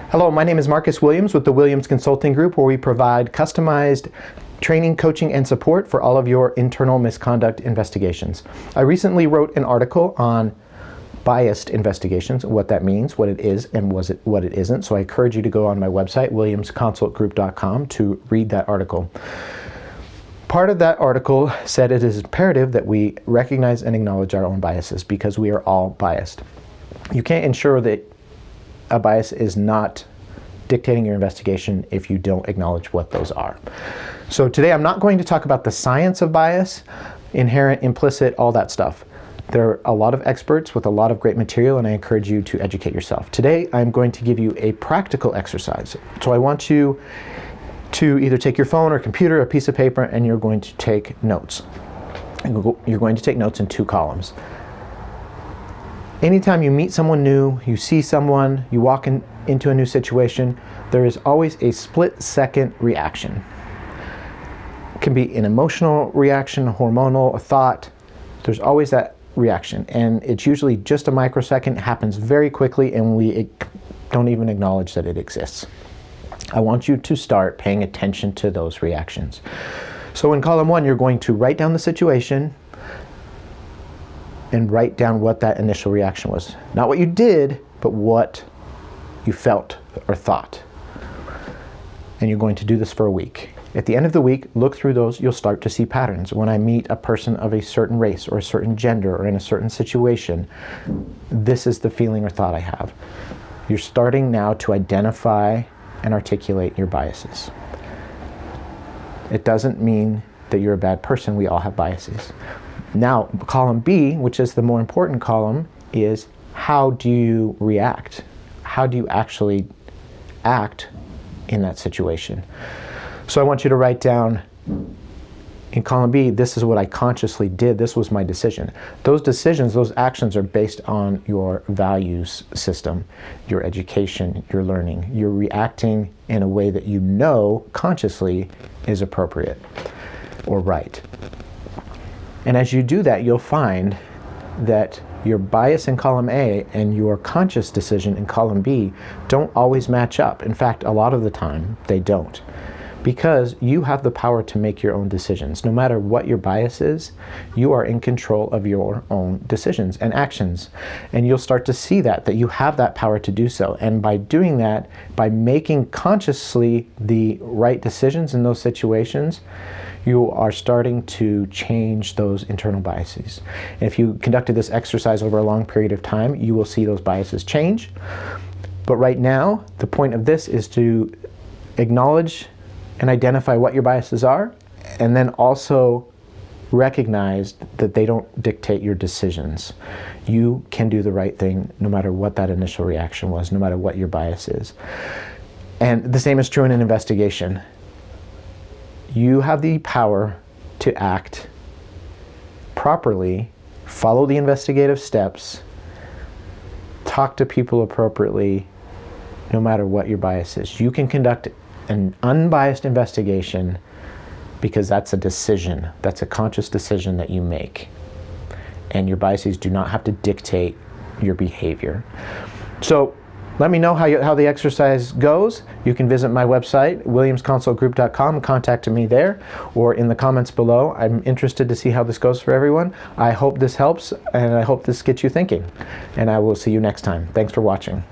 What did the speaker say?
Hello, my name is Marcus Williams with the Williams Consulting Group, where we provide customized training, coaching, and support for all of your internal misconduct investigations. I recently wrote an article on biased investigations, what that means, what it is, and what it isn't. So I encourage you to go on my website, williamsconsultgroup.com, to read that article. Part of that article said it is imperative that we recognize and acknowledge our own biases because we are all biased. You can't ensure that a bias is not dictating your investigation if you don't acknowledge what those are. So today I'm not going to talk about the science of bias, inherent, implicit, all that stuff. There are a lot of experts with a lot of great material, and I encourage you to educate yourself. Today I'm going to give you a practical exercise. So I want you to either take your phone or computer, a piece of paper, and you're going to take notes. You're going to take notes in 2 columns. Anytime you meet someone new, you see someone, you walk into a new situation, there is always a split-second reaction. It can be an emotional reaction, a hormonal, a thought. There's always that reaction, and it's usually just a microsecond, happens very quickly, and we don't even acknowledge that it exists. I want you to start paying attention to those reactions. So in column 1, you're going to write down the situation and write down what that initial reaction was. Not what you did, but what you felt or thought. And you're going to do this for a week. At the end of the week, look through those, you'll start to see patterns. When I meet a person of a certain race or a certain gender or in a certain situation, this is the feeling or thought I have. You're starting now to identify and articulate your biases. It doesn't mean that you're a bad person. We all have biases. Now, column B, which is the more important column, is how do you react? How do you actually act in that situation? So I want you to write down in column B, this is what I consciously did. This was my decision. Those decisions, those actions are based on your values system, your education, your learning. You're reacting in a way that you know consciously is appropriate or right. And as you do that, you'll find that your bias in column A and your conscious decision in column B don't always match up. In fact, a lot of the time, they don't. Because you have the power to make your own decisions. No matter what your bias is, you are in control of your own decisions and actions. And you'll start to see that you have that power to do so. And by doing that, by making consciously the right decisions in those situations, you are starting to change those internal biases. And if you conducted this exercise over a long period of time, you will see those biases change. But right now, the point of this is to acknowledge and identify what your biases are, and then also recognize that they don't dictate your decisions. You can do the right thing no matter what that initial reaction was, no matter what your bias is. And the same is true in an investigation. You have the power to act properly, follow the investigative steps, talk to people appropriately, no matter what your bias is. You can conduct an unbiased investigation because that's a decision. That's a conscious decision that you make. And your biases do not have to dictate your behavior. So let me know how the exercise goes. You can visit my website, williamsconsultgroup.com, and contact me there, or in the comments below. I'm interested to see how this goes for everyone. I hope this helps, and I hope this gets you thinking. And I will see you next time. Thanks for watching.